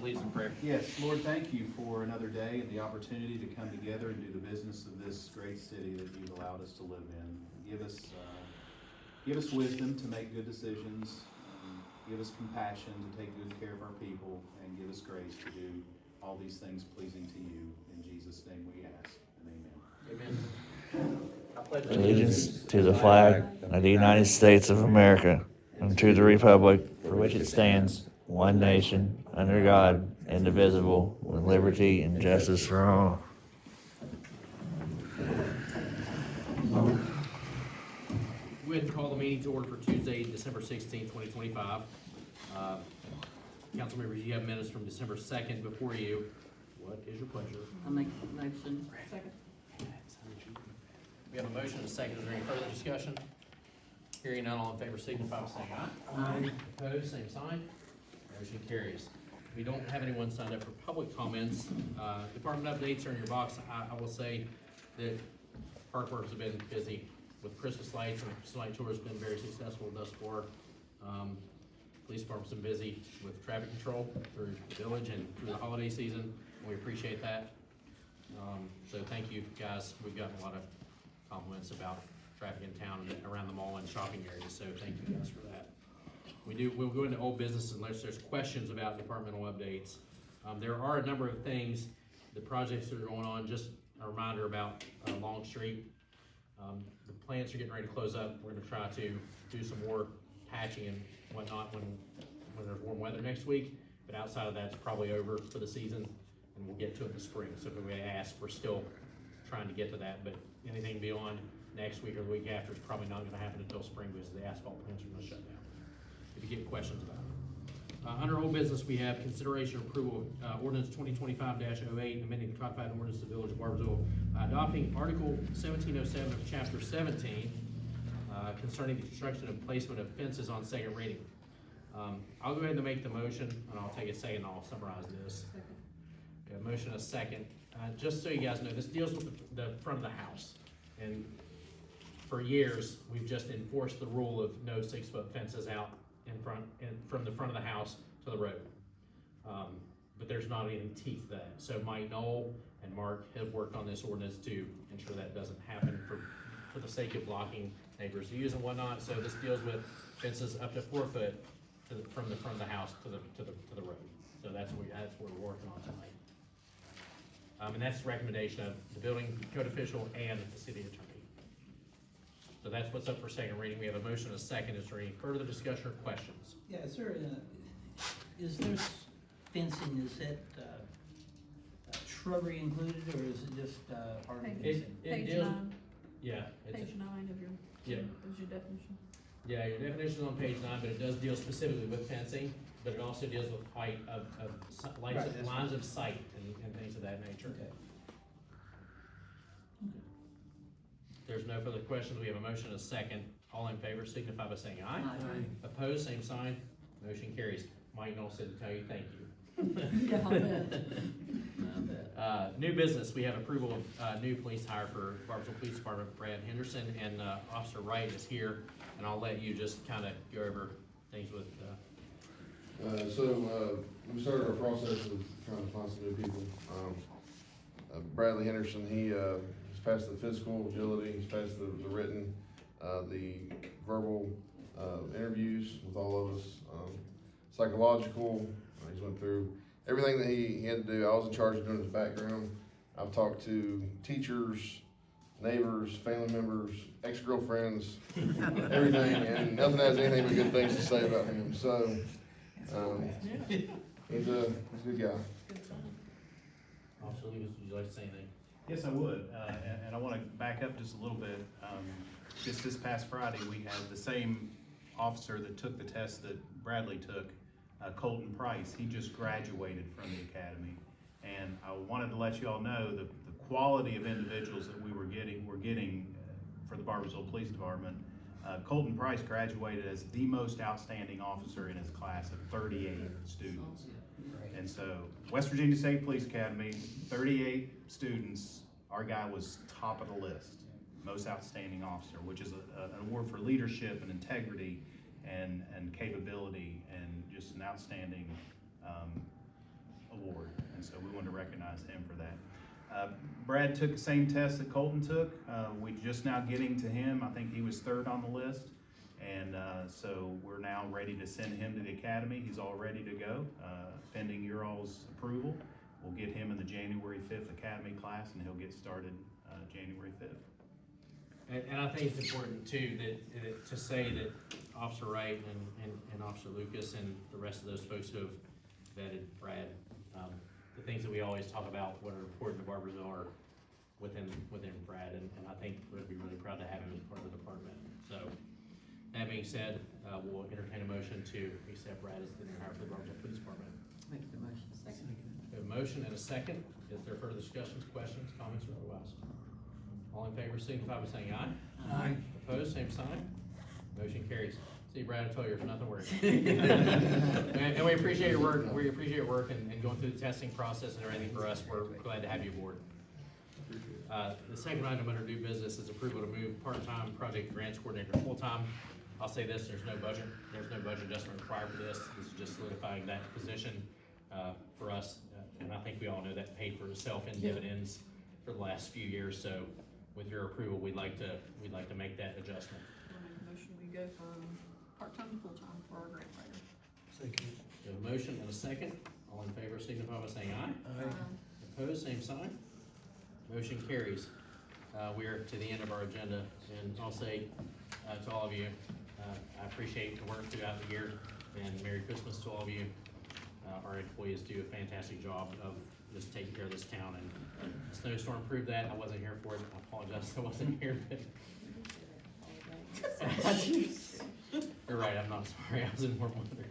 lead us in prayer. Yes, Lord, thank you for another day and the opportunity to come together and do the business of this great city that you've allowed us to live in. Give us wisdom to make good decisions. Give us compassion to take good care of our people, and give us grace to do all these things pleasing to you. In Jesus' name we ask, and amen. Amen. I pledge Allegiance to the flag of the United States of America and to the republic for which it stands, one nation, under God, indivisible, with liberty and justice for all. Go ahead and call the meeting to order for Tuesday, December 16, 2025. Council members, you have minutes from December 2nd before you. What is your pleasure? I'll make the motion. Second. We have a motion and a second. Is there any further discussion? Hearing none, all in favor signify by saying aye. Aye. Opposed, same sign. Motion carries. We don't have anyone signed up for public comments. Department updates are in your box. I will say that park workers have been busy with Christmas lights, and the Christmas light tour has been very successful thus far. Police department's been busy with traffic control through the village and through the holiday season, and we appreciate that. So thank you, guys. We've gotten a lot of compliments about traffic in town and around the mall and shopping areas, so thank you guys for that. We'll go into old business unless there's questions about departmental updates. There are a number of things, the projects that are going on. Just a reminder about Long Street. The plants are getting ready to close up. We're gonna try to do some more patching and whatnot when there's warm weather next week, but outside of that, it's probably over for the season, and we'll get to it in the spring. So if we ask, we're still trying to get to that, but anything beyond next week or the week after is probably not gonna happen until spring because the asphalt plants are gonna shut down. If you get questions about it. Under old business, we have consideration of approval of ordinance 2025-08, amending the codified ordinance of the Village of Barboursville, adopting Article 1707 of Chapter 17, concerning the construction and placement of fences on second reading. I'll go ahead and make the motion, and I'll take a second and I'll summarize this. We have a motion and a second. Just so you guys know, this deals with the front of the house. And for years, we've just enforced the rule of no 6-foot fences out in front, and from the front of the house to the road. But there's not any teeth to that. So Mike Knoll and Mark have worked on this ordinance to ensure that doesn't happen for the sake of blocking neighbors' views and whatnot. So this deals with fences up to 4 foot from the front of the house to the road. So that's what we're working on tonight. And that's the recommendation of the building code official and the city attorney. So that's what's up for second reading. We have a motion and a second. Is there any further discussion or questions? Yeah, sir, is there fencing, is that shrubbery included, or is it just hard fencing? Page deals- 9, Yeah. page 9 of your, Yeah. is your definition. Yeah, your definition is on page 9, but it does deal specifically with fencing, but it also deals with height of Right, that's lines of sight and things of that nature. Okay. There's no further questions. We have a motion and a second. All in favor signify by saying aye. Aye. Opposed, same sign. Motion carries. Mike Knoll said to tell you thank you. Yeah, I'll bet. I bet. New business, we have approval of new police hire for Barboursville Police Department. Brad Henderson and Officer Wright is here, and I'll let you just kind of go over things with. We started our process of trying to find some new people. Bradley Henderson, he's passed the physical agility, he's passed the written, the verbal interviews with all of us, psychological. He's went through everything that he had to do. I was in charge of doing his background. I've talked to teachers, neighbors, family members, ex-girlfriends, everything, and nothing has anything but good things to say about him. So he's a good guy. Officer Levis, would you like to say anything? Yes, I would, and I want to back up just a little bit. Just this past Friday, we had the same officer that took the test that Bradley took, Colton Price. He just graduated from the academy, and I wanted to let you all know the quality of individuals that we're getting for the Barboursville Police Department. Colton Price graduated as the most outstanding officer in his class of 38 students. And so, West Virginia State Police Academy, 38 students, our guy was top of the list, most outstanding officer, which is an award for leadership and integrity and capability, and just an outstanding award, and so we want to recognize him for that. Brad took the same test that Colton took. We just now getting to him. I think he was third on the list. And so we're now ready to send him to the academy. He's all ready to go, pending your all's approval. We'll get him in the January 5th academy class, and he'll get started January 5th. And I think it's important too, that to say that Officer Wright and Officer Lucas and the rest of those folks who have vetted Brad, the things that we always talk about, what are important to Barboursville are within Brad, and I think we'd be really proud to have him as part of the department. So, that being said, we'll entertain a motion to accept Brad as the new hire for the Barboursville Police Department. Make the motion. Second. We have a motion and a second. Is there further discussions, questions, comments, or otherwise? All in favor, signify by saying aye. Aye. Opposed, same sign. Motion carries. See, Brad, I told you, there's nothing worse. And we appreciate your work, and going through the testing process and everything for us. We're glad to have you aboard. The second item under new business is approval to move part-time project grants coordinator to full-time. I'll say this, there's no budget adjustment required for this. This is just solidifying that position, for us. And I think we all know that paid for itself in dividends for the last few years. So with your approval, we'd like to make that adjustment. I'll make a motion, we go from part-time to full-time for our grant writer. Second. We have a motion and a second. All in favor, signify by saying aye. Opposed, same sign. Motion carries. We are to the end of our agenda, and I'll say to all of you, I appreciate the work throughout the year, and Merry Christmas to all of you. Our employees do a fantastic job of just taking care of this town, and the snowstorm proved that. I wasn't here for it. I apologize I wasn't here, but you're right, I'm not sorry. I was in warm weather.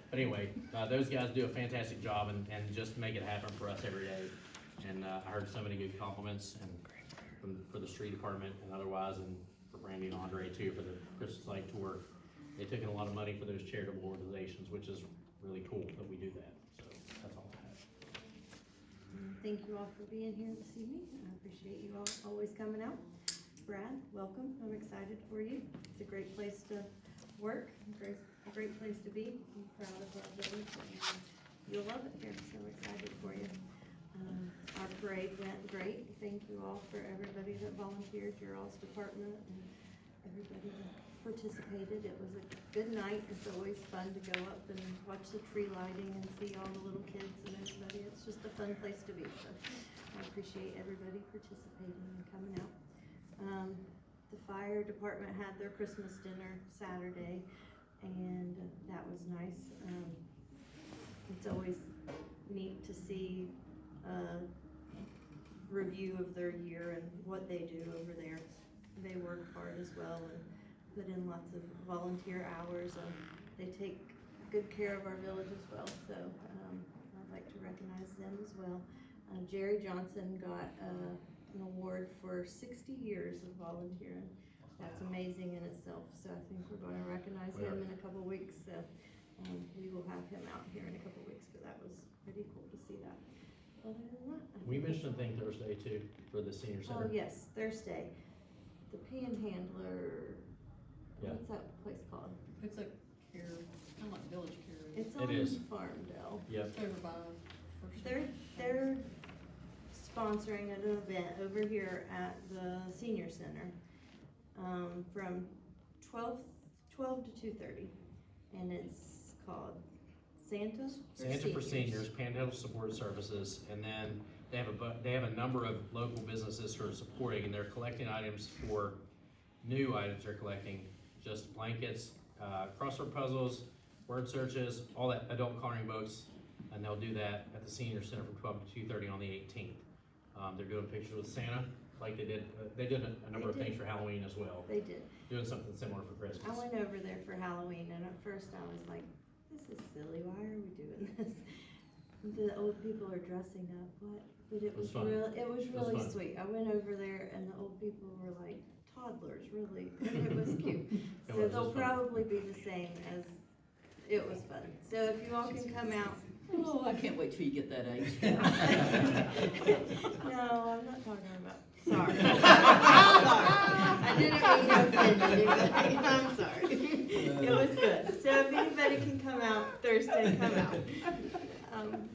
But anyway, those guys do a fantastic job and just make it happen for us every day. And I heard so many good compliments and for the street department and otherwise, and for Brandy and Andre too, for the Christmas light tour. They took in a lot of money for those charitable organizations, which is really cool that we do that. So that's all I have. Thank you all for being here this evening. I appreciate you all always coming out. Brad, welcome. I'm excited for you. It's a great place to work, a great place to be. I'm proud of our village, and you'll love it here, so excited for you. Our parade went great. Thank you all for everybody that volunteered, your all's department, and everybody that participated. It was a good night. It's always fun to go up and watch the tree lighting and see all the little kids and everybody. It's just a fun place to be, so I appreciate everybody participating and coming out. The fire department had their Christmas dinner Saturday, and that was nice. It's always neat to see a review of their year and what they do over there. They work hard as well and put in lots of volunteer hours, and they take good care of our village as well. So I'd like to recognize them as well. Jerry Johnson got an award for 60 years of volunteering. That's amazing in itself. So I think we're going to recognize him in a couple weeks. So we will have him out here in a couple weeks, but that was pretty cool to see that. Other than that, We mentioned a thing Thursday too for the senior center. oh yes, Thursday, the Panhandler. Yeah. What's that place called? It's like care, kind of like village care. It's It on is. Farmdale. Yep. It's over by. They're sponsoring an event over here at the senior center, from 12 to 2:30, and it's called Santa for Seniors, Panhandle Support Services, and then they have a number of local businesses who are supporting, and they're collecting items for new items. They're collecting just blankets, crossword puzzles, word searches, all that adult coloring books, and they'll do that at the senior center from 12 to 2:30 on the 18th. They're doing pictures with Santa, like they did a number of things for Halloween as well. They did. Doing something similar for Christmas. I went over there for Halloween, and at first I was like, this is silly, why are we doing this? The old people are dressing up, what? But it was fun. really fun. sweet. I went over there and the old people were like toddlers, really, and it was cute. So was they'll fun. probably be the same as, it was fun. So if you all can come out. Oh, I can't wait till you get that age. No, I'm not talking about, sorry. I didn't mean to offend anybody, I'm sorry. It was good. So if anybody can come out Thursday, come out.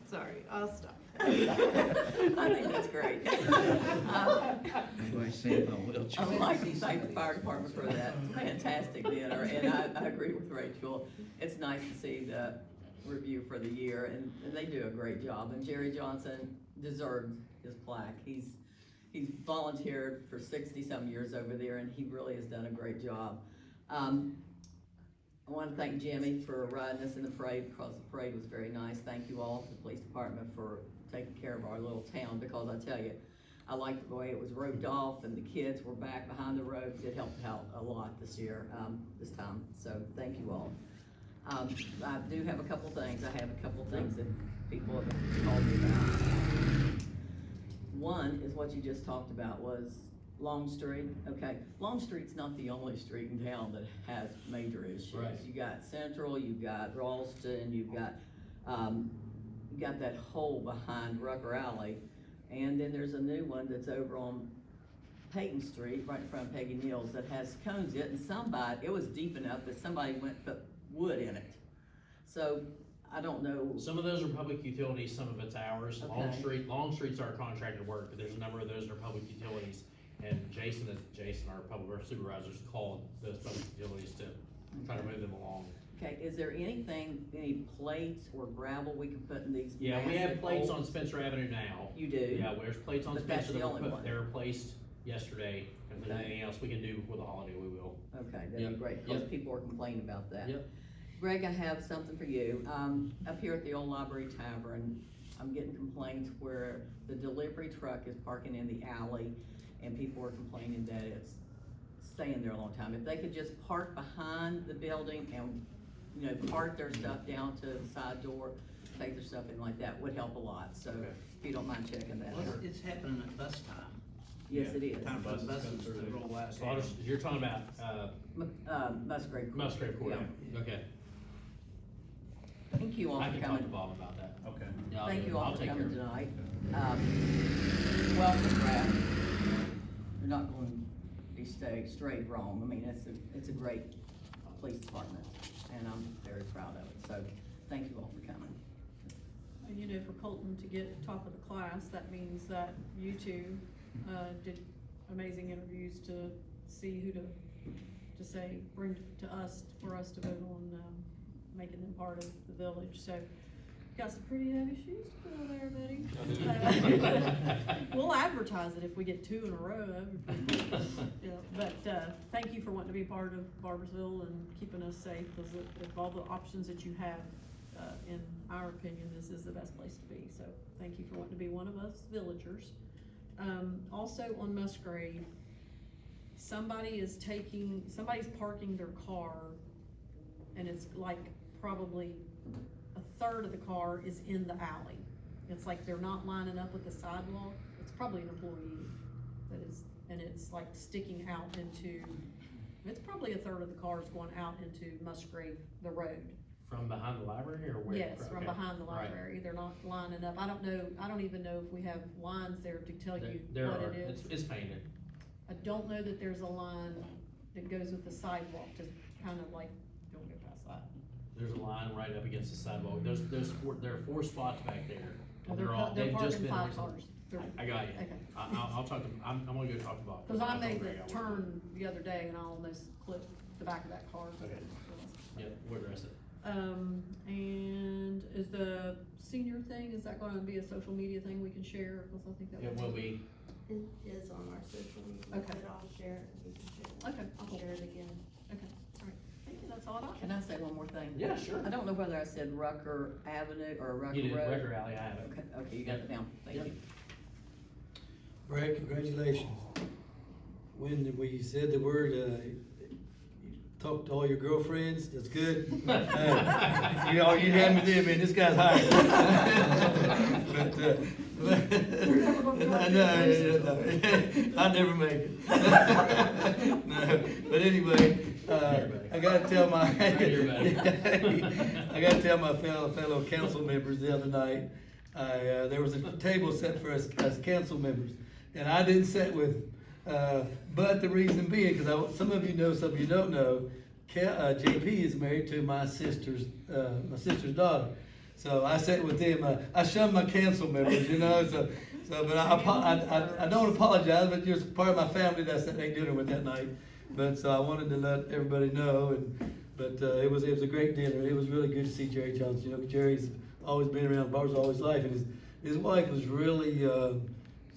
Sorry, I'll stop. I think that's great. Everybody's saying about wheelchairs. I would like to thank the fire department for that fantastic dinner, and I agree with Rachel. It's nice to see the review for the year, and they do a great job, and Jerry Johnson deserved his plaque. He's volunteered for 60-some years over there, and he really has done a great job. I want to thank Jimmy for riding us in the parade, because the parade was very nice. Thank you all to the police department for taking care of our little town, because I tell you, I liked the way it was roped off and the kids were back behind the ropes. It helped out a lot this year, this time, so thank you all. I do have a couple things. I have a couple things that people have called me about. One is what you just talked about, was Longstreet. Okay, Longstreet's not the only street in town that has major issues. Right. You got Central, you've got Ralston, you've got that hole behind Rucker Alley, and then there's a new one that's over on Peyton Street, right in front of Peggy Neal's, that has cones in it, and it was deep enough that somebody went and put wood in it. So, I don't know. Some of those are public utilities, some of it's ours. Okay. Longstreet's our contracted work, but there's a number of those that are public utilities. And Jason, our public works supervisors, called those public utilities to try to move them along. Okay, is there anything, any plates or gravel we can put in these? Yeah, we have massive plates holes? on Spencer Avenue now. You do? Yeah, there's plates on But that's Spencer the that were only one. they were placed yesterday. If there's Okay. anything else we can do before the holiday, we will. Okay, that'd Yep, be great, because yep. people are complaining about that. Yep. Greg, I have something for you. Up here at the old Library Tavern, I'm getting complaints where the delivery truck is parking in the alley, and people are complaining that it's staying there a long time. If they could just park behind the building and, park their stuff down to the side door, take their stuff in like that, would help a lot. So, Okay. if you don't mind checking that. Well, it's happening at bus time. Yes, it is. Time for the Buses come buses through to there. roll out. So you're talking about, Musgrave Court. Musgrave Court. Yeah. Okay. Thank you all I for can talk coming. to Bob about that. Okay. Yeah, Thank you all I'll for take care coming of it. tonight. Welcome, Brad. You're not going to be strayed wrong. I mean, it's a great police department, and I'm very proud of it. So, thank you all for coming. And for Colton to get top of the class, that means that you two, did amazing interviews to see who to bring to us, for us to vote on, making them part of the village, so. Got some pretty heavy shoes to fill there, buddy. We'll advertise it if we get 2 in a row, that would be pretty good. Yeah, but, thank you for wanting to be part of Barboursville and keeping us safe, because of all the options that you have, in our opinion, this is the best place to be, so thank you for wanting to be one of us villagers. Also on Musgrave, somebody's parking their car, and it's like probably a third of the car is in the alley. It's like they're not lining up with the sidewalk. It's probably an employee that is, and it's like sticking out into, it's probably a third of the cars going out into Musgrave, the road. From behind the library or where? Yes, from Okay. behind the Right. library. They're not lining up. I don't even know if we have lines there to tell you There what are, it is. it's painted. I don't know that there's a line that goes with the sidewalk to kind of like, don't go past that. There's a line right up against the sidewalk. There are 4 spots back there. Well, They're they're just parking been 5 recently- cars. They're- I got you. Okay. I'll talk to, I'm gonna go talk to Bob. Cause I made Greg, the I will. turn the other day and I almost clipped the back of that car. Okay. Yep, we'll address it. And is the senior thing, is that gonna be a social media thing we can share? Cause I think that It will be. It is on our social media, Okay. but I'll share it, we can share it. Okay, I'll cool. share it again. Okay, alright, thank you, that's all I got. Can I say one more thing? Yeah, sure. I don't know whether I said Rucker Avenue or Rucker You did Road. Record Alley, I have it. Okay, you got it down. Thank Yep. you. Brad, congratulations. When we said the word, you talked to all your girlfriends, that's good. You had me there, man, this guy's hired. I know, I never make it. No, but anyway, I gotta tell my, I gotta tell my fellow council members the other night, there was a table set for us as council members, and I didn't sit with them. But the reason being, because some of you know, some of you don't know, JP is married to my sister's daughter. So I sat with them, I shunned my council members, you know, but I don't apologize, but you're part of my family that I sat at dinner with that night. But, so I wanted to let everybody know, but it was a great dinner. It was really good to see Jerry Johnson, you know, Jerry's always been around Barboursville all his life, and his wife was really,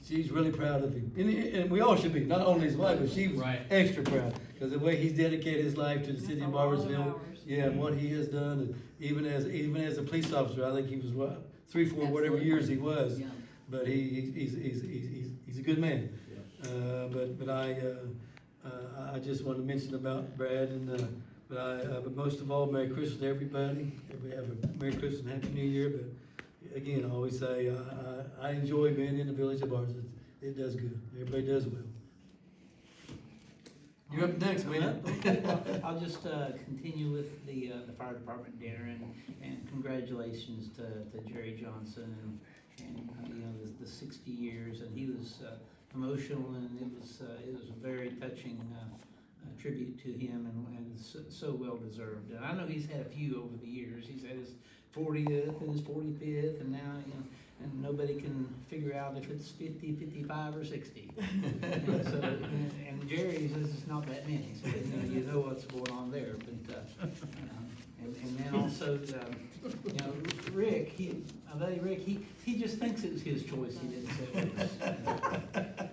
she's really proud of him. And we all should be, not only his wife, but she was Right. extra proud, because the way he's dedicated his life to the city That's of a lot of Barboursville. hours. Yeah, and what he has done, and even as a police officer, I think he was what, 3, 4, whatever Absolutely. years he was. Yeah. But he's a good man. But I just want to mention about Brad but most of all, Merry Christmas to everybody. Everybody have a Merry Christmas and Happy New Year. But again, I always say, I enjoy being in the village of Barboursville. It does good. Everybody does well. You're up next, man. I'll just continue with the fire department dinner, and congratulations to Jerry Johnson and you know, the 60 years, and he was emotional, and it was a very touching tribute to him, and so well deserved. And I know he's had a few over the years. He's had his 40th and his 45th, and now, you know, and nobody can figure out if it's 50, 55, or 60. And so, and Jerry says it's not that many, so you know what's going on there. But and then also, you know, Rick, I buddy Rick, he just thinks it was his choice. He didn't say it was.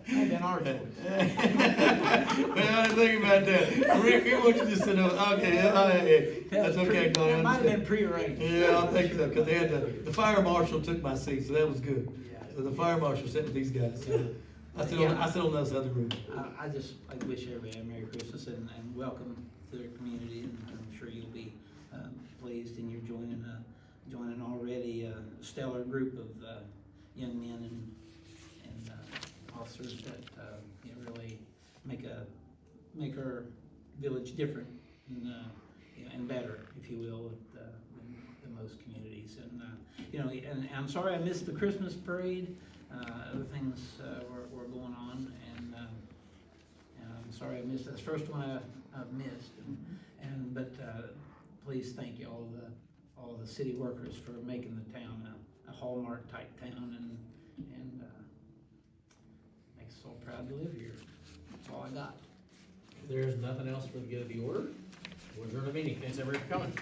Might have been our choice. Well, I didn't think about that. Rick, we want you to sit over. Okay, that's okay, Connie. It might have been prearranged. Yeah, I think so, because they had the fire marshal took my seat, so that was good. So the fire marshal sat with these guys, so I sit on this other room. I just wish everybody a Merry Christmas and welcome to their community, and I'm sure you'll be pleased, and you're joining already a stellar group of young men and officers that you know, really make our village different and you know, and better, if you will, than most communities. And you know, and I'm sorry I missed the Christmas parade. Other things were going on, and I'm sorry I missed that. It's the first one I've missed. But please thank you all the city workers for making the town a hallmark type town, and makes us all proud to live here. That's all I got. If there's nothing else for the good of the order, we'll adjourn the meeting. Thanks everybody for coming.